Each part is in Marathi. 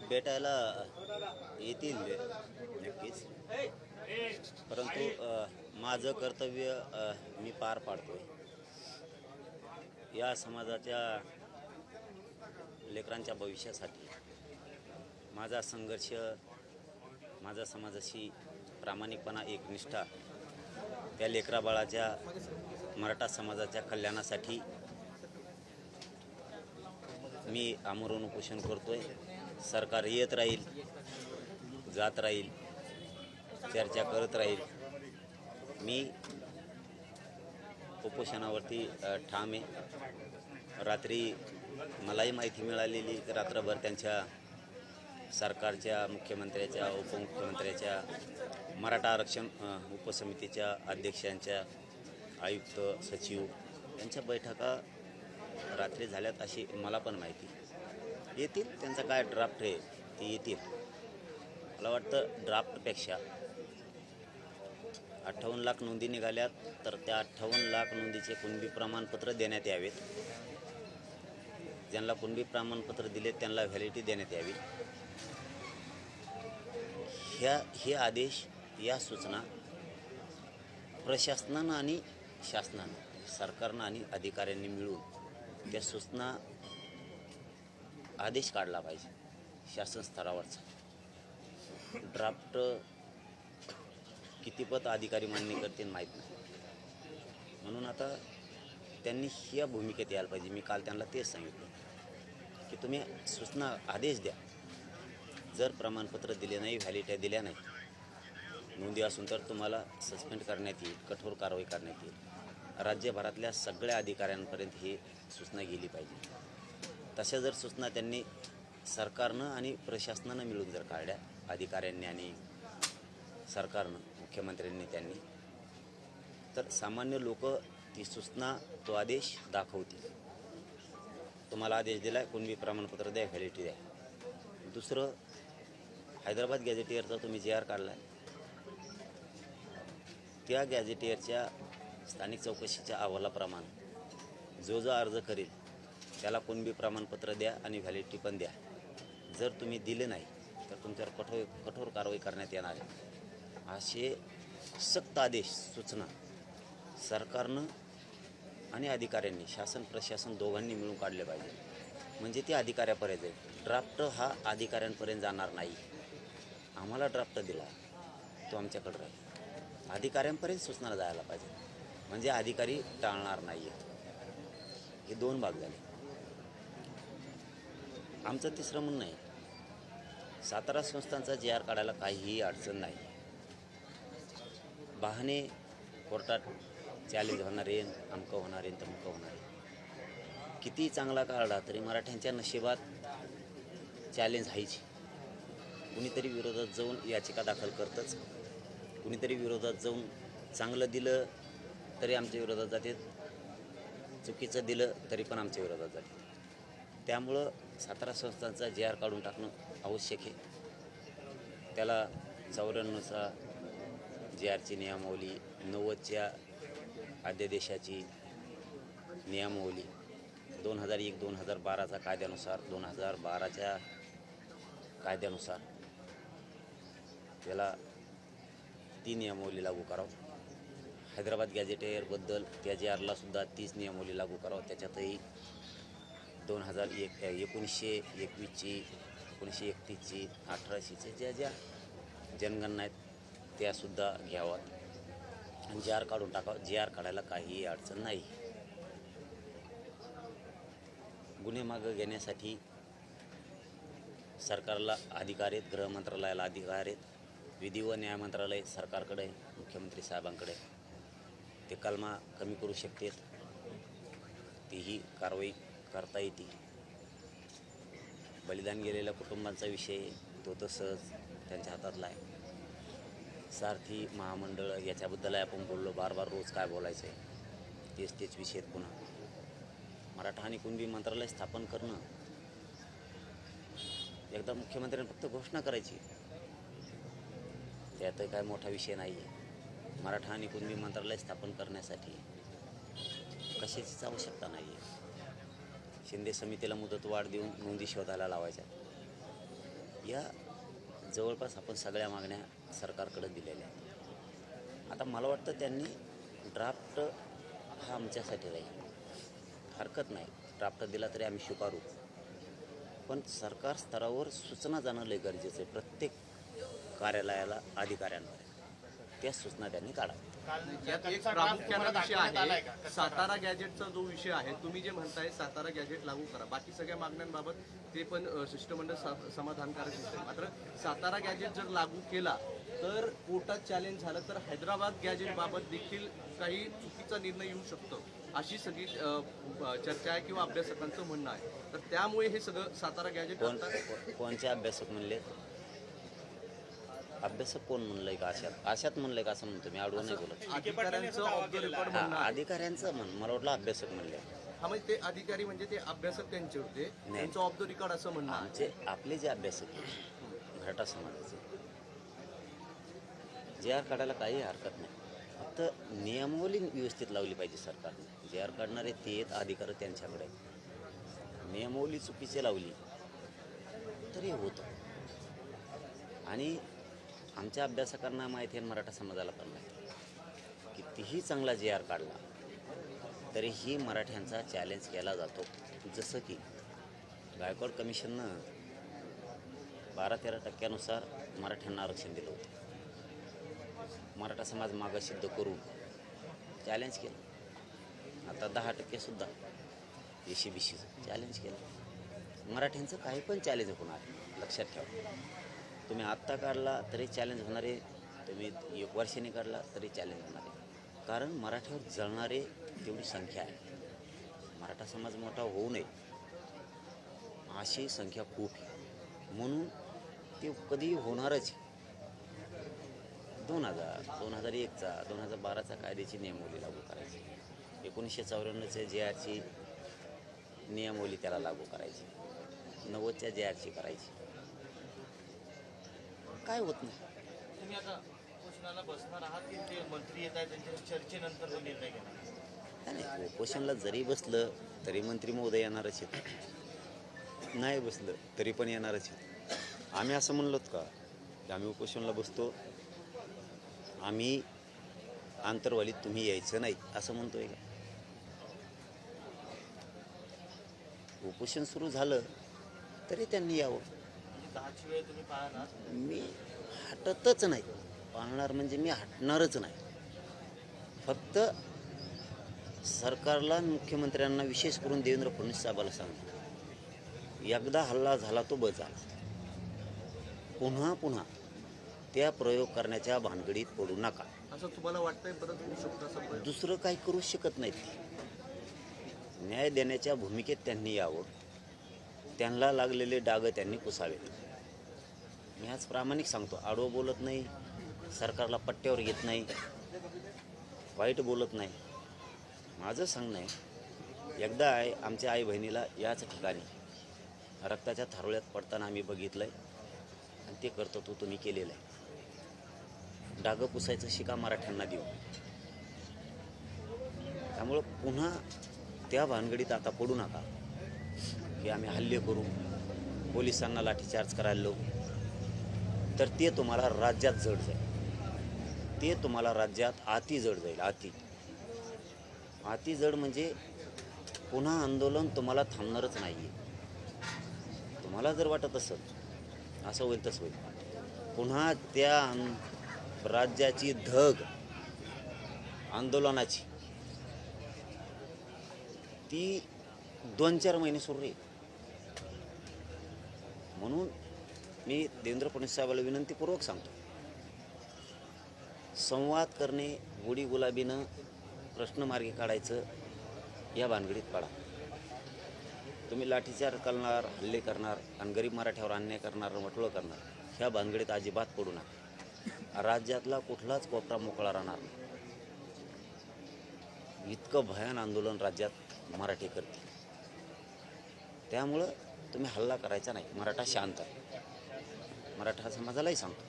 भेटायला येतील नक्कीच, परंतु माझं कर्तव्य मी पार पाडतोय. या समाजाच्या लेकरांच्या भविष्यासाठी माझा संघर्ष, माझा समाजाशी प्रामाणिकपणा, एकनिष्ठा, त्या लेकराबाळाच्या, मराठा समाजाच्या कल्याणासाठी मी आमरण उपोषण करतोय. सरकार येत राहील, जात राहील, चर्चा करत राहील. मी उपोषणावरती ठाम आहे. रात्री मलाही माहिती मिळालेली की रात्रभर त्यांच्या सरकारच्या, मुख्यमंत्र्याच्या, उपमुख्यमंत्र्याच्या, मराठा आरक्षण उपसमितीच्या अध्यक्षांच्या, आयुक्त, सचिव यांच्या बैठका रात्री झाल्यात अशी मला पण माहिती. येतील, त्यांचा काय ड्राफ्ट आहे ते येतील. मला वाटतं ड्राफ्टपेक्षा 58 लाख नोंदी निघाल्यात, तर त्या 58 लाख नोंदीचे कुणबी प्रमाणपत्र देण्यात यावेत. ज्यांना कुणबी प्रमाणपत्र दिले त्यांना व्हॅलिडिटी देण्यात यावी. हे आदेश, या सूचना प्रशासनानं आणि शासनानं, सरकारनं आणि अधिकाऱ्यांनी मिळून त्या सूचना, आदेश काढला पाहिजे शासन स्तरावरचा. ड्राफ्ट कितीपत अधिकारी मान्य करतील माहीत नाही. म्हणून आता त्यांनी ह्या भूमिकेत यायला पाहिजे. मी काल त्यांना तेच सांगितलं की तुम्ही सूचना, आदेश द्या. जर प्रमाणपत्र दिले नाही, व्हॅलिडिटी दिल्या नाही, नोंदी असून तर तुम्हाला सस्पेंड करण्यात येईल, कठोर कारवाई करण्यात येईल. राज्यभरातल्या सगळ्या अधिकाऱ्यांपर्यंत ही सूचना गेली पाहिजे. तशा जर सूचना त्यांनी सरकारनं आणि प्रशासनानं मिळून जर काढल्या, अधिकाऱ्यांनी आणि सरकारनं, मुख्यमंत्र्यांनी त्यांनी, तर सामान्य लोक ती सूचना, तो आदेश दाखवतील. तुम्हाला आदेश दिला आहे, कुणबी प्रमाणपत्र द्या, व्हॅलिडिटी द्या. दुसरं, हैदराबाद गॅझेटियरचा तुम्ही JR काढला आहे, त्या गॅझेटियरच्या स्थानिक चौकशीच्या अहवालाप्रमाणे जो अर्ज करेल त्याला कुणबी प्रमाणपत्र द्या आणि व्हॅलिडिटी पण द्या. जर तुम्ही दिले नाही तर तुमच्यावर कठोर कारवाई करण्यात येणार आहे. असे सक्त आदेश, सूचना सरकारनं आणि अधिकाऱ्यांनी, शासन प्रशासन दोघांनी मिळून काढले पाहिजे. म्हणजे ते अधिकाऱ्यापर्यंत आहे. ड्राफ्ट हा अधिकाऱ्यांपर्यंत जाणार नाही. आम्हाला ड्राफ्ट दिला, तो आमच्याकडे राहील. अधिकाऱ्यांपर्यंत सूचना जायला पाहिजे, म्हणजे अधिकारी टाळणार नाही आहेत. हे दोन भाग झाले. आमचं तिसरं म्हणणं आहे, सातारा संस्थांचा JR काढायला काहीही अडचण नाही. बहाणे कोर्टात चॅलेंज होणार आहे, अमकं होणार आहे, तमकं होणार आहे. किती चांगला काढला तरी मराठ्यांच्या नशिबात चॅलेंज आहेच. कुणीतरी विरोधात जाऊन याचिका दाखल करतंच, कुणीतरी विरोधात जाऊन चांगलं दिलं तरी आमच्या विरोधात जाते, चुकीचं दिलं तरी पण आमच्या विरोधात जाते. त्यामुळं सातारा संस्थांचा JR काढून टाकणं आवश्यक आहे. त्याला 94चा JRची नियमावली, 90च्या अध्यादेशाची नियमावली, 2001-2012चा कायद्यानुसार, 2012च्या कायद्यानुसार त्याला ती नियमावली लागू करावं. हैदराबाद गॅझेटियरबद्दल त्या JRला सुद्धा तीच नियमावली लागू करावं. त्याच्यातही 1921ची, 1931ची, 1800च्या ज्या जनगणना आहेत त्यासुद्धा घ्याव्यात आणि JR काढून टाकावं. JR काढायला काहीही अडचण नाही. गुन्हे मागं घेण्यासाठी सरकारला अधिकार आहेत, गृह मंत्रालयाला अधिकार आहेत, विधी व न्याय मंत्रालय सरकारकडे, मुख्यमंत्री साहेबांकडे. ते कलमा कमी करू शकतात, तीही कारवाई करता येते. बलिदान गेलेल्या कुटुंबांचा विषय तो तर सहज त्यांच्या हातातला आहे. सारथी महामंडळ याच्याबद्दलही आपण बोललो, बार रोज काय बोलायचं आहे, तेच विषय पुन्हा. मराठा आणि कुणबी मंत्रालय स्थापन करणं, एकदा मुख्यमंत्र्यांनी फक्त घोषणा करायची, त्यातही काय मोठा विषय नाही आहे. मराठा आणि कुणबी मंत्रालय स्थापन करण्यासाठी कशाचीच आवश्यकता नाही आहे. शिंदे समितीला मुदतवाढ देऊन नोंदी शोधायला लावायच्या. या जवळपास आपण सगळ्या मागण्या सरकारकडे दिलेल्या आहेत. आता मला वाटतं त्यांनी ड्राफ्ट हा आमच्यासाठी राहील, हरकत नाही, ड्राफ्ट दिला तरी आम्ही स्वीकारू, पण सरकार स्तरावर सूचना जाणं लय गरजेचं आहे. प्रत्येक कार्यालयाला अधिकाऱ्यांवर त्या सूचना त्यांनी काढाव्या. यात एक प्रामुख्याने विषय आहे सातारा गॅजेटचा जो विषय आहे. तुम्ही जे म्हणताय सातारा गॅजेट लागू करा, बाकी सगळ्या मागण्यांबाबत ते पण शिष्टमंडळ समाधानकारक दिसते. मात्र सातारा गॅजेट जर लागू केला तर कोर्टात चॅलेंज झालं तर हैदराबाद गॅजेट बाबत देखील काही चुकीचा निर्णय येऊ शकतो, अशी सगळी चर्चा आहे किंवा अभ्यासकांचं म्हणणं आहे. तर त्यामुळे हे सगळं सातारा गॅजेट कोणचे अभ्यासक म्हणले? अभ्यासक कोण म्हणलंय का? आशात म्हणलंय का असं म्हणतो मी, आडवं नाही बोलत. अधिकाऱ्यांचं ऑफ द रेकॉर्ड म्हणणं आहे. अधिकाऱ्यांचं मला वाटलं अभ्यासक म्हणले. हा, म्हणजे ते अधिकारी म्हणजे ते अभ्यासक त्यांचे होते, त्यांचं ऑफ द रेकॉर्ड असं म्हणणं आहे. आमचे आपले जे अभ्यासक आहे मराठा समाजाचे, जे आर काढायला काही हरकत नाही, फक्त नियमावली व्यवस्थित लावली पाहिजे सरकारने. जे आर काढणारे ते आहेत, अधिकार त्यांच्याकडे आहेत. नियमावली चुकीची लावली तरी होतं. आणि आमच्या अभ्यासकांना माहिती आहे, मराठा समाजाला पण माहिती, कितीही चांगला जे आर काढला तरीही मराठ्यांचा चॅलेंज केला जातो. जसं की गायकवाड कमिशननं 12-13% मराठ्यांना आरक्षण दिलं होतं. मराठा समाज मागासिद्ध करून चॅलेंज केलं. आता 10% सुद्धा SC-BCचं चॅलेंज केलं. मराठ्यांचं काही पण चॅलेंज होणार, लक्षात ठेवा. तुम्ही आत्ता काढला तरी चॅलेंज होणार आहे, तुम्ही 1 वर्षाने काढला तरी चॅलेंज होणार आहे. कारण मराठ्यावर जळणारे तेवढी संख्या आहे. मराठा समाज मोठा होऊ नये अशी संख्या खूप आहे, म्हणून ते कधीही होणारच. 2001चा 2012चा कायद्याची नियमावली लागू करायची, 1954च्या JRची नियमावली त्याला लागू करायची, 90च्या JRची करायची. काय होत नाही. तुम्ही आता उपोषणाला बसणार आहात की ते मंत्री येत आहेत त्यांच्या चर्चेनंतर तो निर्णय घेणार? नाही, उपोषणला जरी बसलं तरी मंत्री महोदय येणारच आहेत, नाही बसलं तरी पण येणारच आहेत. आम्ही असं म्हणलोत का की आम्ही उपोषणला बसतो, आम्ही आंतरवालीत तुम्ही यायचं नाही असं म्हणतोय का? उपोषण सुरू झालं तरी त्यांनी यावं. 10ची वेळ तुम्ही पाहणार? मी हटतच नाही, पाळणार म्हणजे मी हटणारच नाही. फक्त सरकारला, मुख्यमंत्र्यांना, विशेष करून देवेंद्र फडणवीस साहेबाला सांगतो, एकदा हल्ला झाला तो बस झाला. पुन्हा पुन्हा त्या प्रयोग करण्याच्या भानगडीत पडू नका. असं तुम्हाला वाटतंय परत होऊ शकतं असं प्रयोग? दुसरं काही करू शकत नाहीत. न्याय देण्याच्या भूमिकेत त्यांनी यावं, त्यांना लागलेले डाग त्यांनी पुसावेत. मी आज प्रामाणिक सांगतो, आडवं बोलत नाही, सरकारला पट्ट्यावर घेत नाही, वाईट बोलत नाही. माझं सांगणं आहे, एकदा आमच्या आई बहिणीला याच ठिकाणी रक्ताच्या थारोळ्यात पडताना आम्ही बघितलं आहे आणि ते कर्तृत्व तुम्ही केलेलं आहे. डागं पुसायचं शिका मराठ्यांना देऊ. त्यामुळं पुन्हा त्या भानगडीत आता पडू नका की आम्ही हल्ले करू, पोलिसांना लाठीचार्ज करायला लावू. तर ते तुम्हाला राज्यात जड जाईल, ते तुम्हाला राज्यात अति जड जाईल. अति जड म्हणजे पुन्हा आंदोलन तुम्हाला थांबणारच नाही आहे. तुम्हाला जर वाटत असेल असं होईल तसं होईल. पुन्हा त्या राज्याची धग आंदोलनाची ती 2-4 महिने सुरू आहे. म्हणून मी देवेंद्र फडणवीस साहेबाला विनंतीपूर्वक सांगतो, संवाद करणे, गोडी गुलाबीनं प्रश्न मार्गी काढायचं, या भानगडीत पडा. तुम्ही लाठीचार्ज करणार, हल्ले करणार आणि गरीब मराठ्यावर अन्याय करणार, वटोळं करणार, ह्या भानगडीत अजिबात पडू नका. राज्यातला कुठलाच कोपरा मोकळा राहणार नाही. इतकं भयान आंदोलन राज्यात मराठी करते. त्यामुळं तुम्ही हल्ला करायचा नाही. मराठा शांत आहे. मराठा समाजालाही सांगतो,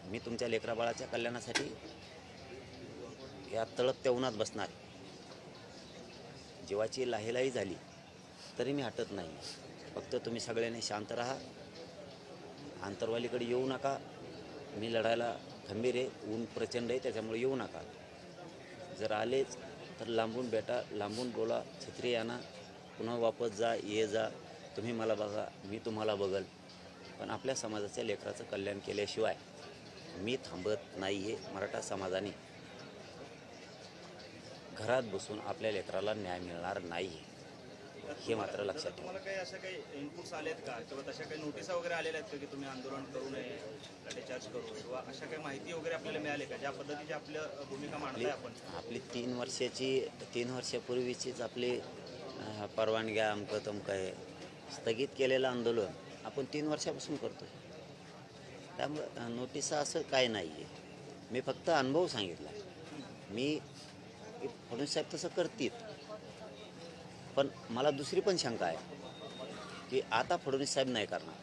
मी तुमच्या लेकराबाळाच्या कल्याणासाठी या तळपत्या उन्हात बसणार. जीवाची लाहीलाही झाली तरी मी हटत नाही. फक्त तुम्ही सगळ्यांनी शांत राहा आंतरवालीकडे येऊ नका, मी लढायला खंबीर आहे, ऊन प्रचंड आहे, त्याच्यामुळे येऊ नका. जर आलेच तर लांबून भेटा, लांबून बोला, छत्री आणा, पुन्हा वापस जा, ये जा, तुम्ही मला बघा, मी तुम्हाला बघल. पण आपल्या समाजाच्या लेकराचं कल्याण केल्याशिवाय मी थांबत नाही आहे. मराठा समाजाने घरात बसून आपल्या लेकराला न्याय मिळणार नाही हे मात्र लक्षात ठेवा. तुम्हाला काही अशा काही इनपुट्स आलेत का किंवा तशा काही नोटिसा वगैरे आलेल्या आहेत का की तुम्ही आंदोलन करू नये, लाठीचार्ज करू किंवा अशा काही माहिती वगैरे आपल्याला मिळाली का ज्या पद्धतीची आपल्या भूमिका मांडताय आपण? आपली 3 वर्षापूर्वीचीच आपली परवानग्या अमकं तमकं आहे, स्थगित केलेलं आंदोलन आपण 3 वर्षापासून करतो. त्यामुळं नोटिसा असं काय नाही आहे. मी फक्त अनुभव सांगितला. मी फडणवीस साहेब तसं करतील, पण मला दुसरी पण शंका आहे की आता फडणवीस साहेब नाही करणार.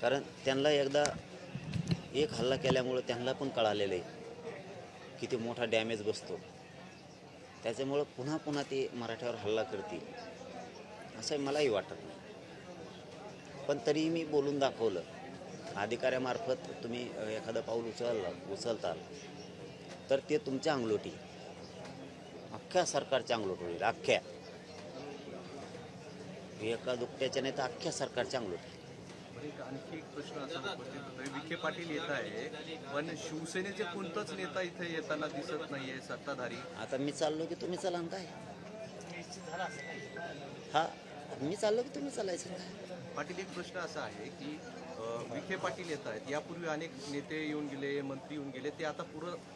कारण त्यांना एकदा एक हल्ला केल्यामुळं त्यांना पण कळालेलं आहे किती मोठा डॅमेज बसतो. त्याच्यामुळं पुन्हा पुन्हा ते मराठ्यावर हल्ला करतील असं मलाही वाटत नाही. पण तरीही मी बोलून दाखवलं. अधिकाऱ्यामार्फत तुम्ही एखादं पाऊल उचलताल तर ते तुमच्या अंगलोटी, अख्ख्या सरकारच्या अंगलोटी होईल. अख्ख्या एका दुकट्याच्या नाही तर अख्ख्या सरकारच्या अंगलोटी. आणखी एक प्रश्न असा उपस्थित होतोय, विखे पाटील येत आहे पण शिवसेनेचे कोणताच नेता इथे येताना दिसत नाहीये सत्ताधारी. आता मी चाललो की तुम्ही चला ना काय? हा, मी चाललो की तुम्ही चालायचं काय? पाटील, एक प्रश्न असा आहे की विखे पाटील येत आहेत, यापूर्वी अनेक नेते येऊन गेले, मंत्री येऊन गेले, ते आता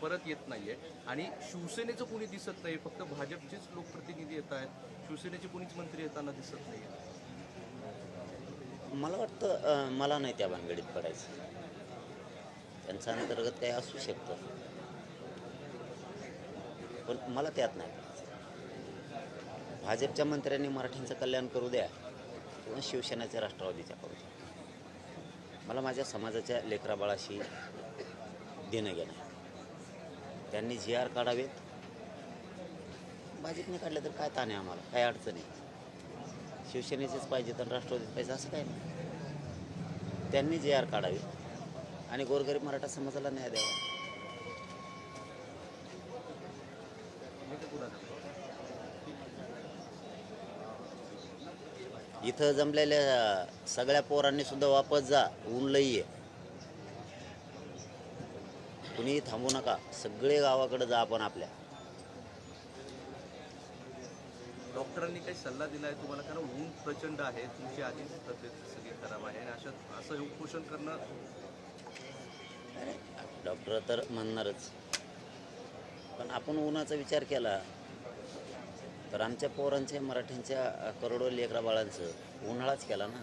परत येत नाहीये आणि शिवसेनेचं कोणी दिसत नाही, फक्त भाजपचेच लोकप्रतिनिधी येत आहेत, शिवसेनेचे कोणीच मंत्री येताना दिसत नाही. मला वाटतं मला नाही त्या भानगडीत पडायचं. त्यांचं अंतर्गत काही असू शकतं, पण मला त्यात नाही पडायचं. भाजपच्या मंत्र्यांनी मराठ्यांचं कल्याण करू द्या किंवा शिवसेनेच्या राष्ट्रवादीच्या करू द्या, मला माझ्या समाजाच्या लेकराबाळाशी देणं घेणं आहे. त्यांनी GR काढावेत. भाजपने काढले तर काय ताण आहे आम्हाला, काय अडचण आहे. शिवसेनेचेच पाहिजे तर राष्ट्रवादीच पाहिजे असं काय नाही. त्यांनी GR काढावे आणि गोरगरीब मराठा समाजाला न्याय द्यावा. इथं जमलेल्या सगळ्या पोरांनी सुद्धा वापस जा, ऊन लई आहे. कुणीही थांबू नका, सगळे गावाकडे जा आपण आपल्या. डॉक्टरांनी काही सल्ला दिला आहे तुम्हाला, कारण ऊन प्रचंड आहे, तुमची आधीच तब्येत सगळी खराब आहे आणि असं उपोषण करणं. डॉक्टर तर म्हणणारच, पण आपण उन्हाचा विचार केला तर आमच्या पोरांच्या मराठ्यांच्या करोडो लेकरा बाळांचं उन्हाळाच केला ना.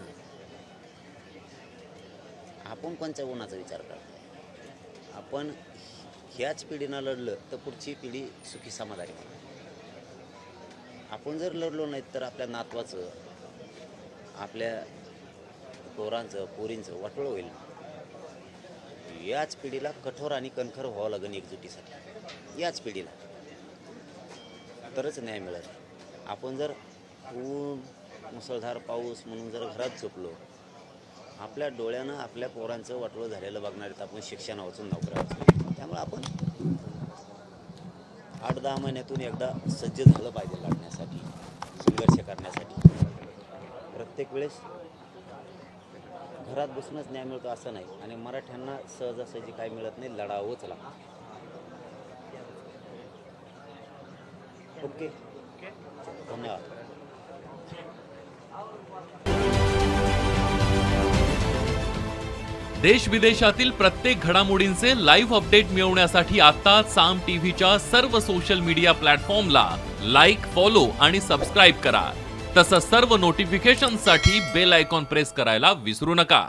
आपण कोणत्या उन्हाचा विचार करतो? आपण ह्याच पिढीनं लढलं तर पुढची पिढी सुखी समाधानी होणार. आपण जर लढलो नाहीत तर आपल्या नातवाचं, आपल्या पोरांचं, पोरींचं वाटोळं होईल. याच पिढीला कठोर आणि कणखर व्हावं लागेल एकजुटीसाठी, याच पिढीला, तरच न्याय मिळेल. आपण जर ऊन, मुसळधार पाऊस म्हणून जर घरात झोपलो, आपल्या डोळ्यानं आपल्या पोरांचं वाटोळं झालेलं बघणार आहेत आपण शिक्षण वाचून नोकऱ्या वाचून. त्यामुळे आपण 8-10 महिन्यातून एकदा सज्ज झालं पाहिजे लढण्यासाठी, संघर्ष करण्यासाठी. प्रत्येक वेळेस घरात बसूनच न्याय मिळतो असं नाही आणि मराठ्यांना सहजासहजी काय मिळत नाही, लढावंच लागतं. ओके, धन्यवाद. देश विदेशातील प्रत्येक घडामोडींचे लाईव्ह अपडेट मिळवण्यासाठी आता साम टीव्हीच्या सर्व सोशल मीडिया प्लॅटफॉर्मला लाईक, फॉलो आणि सबस्क्राईब करा. तसंच सर्व नोटिफिकेशनसाठी बेल आयकॉन प्रेस करायला विसरू नका.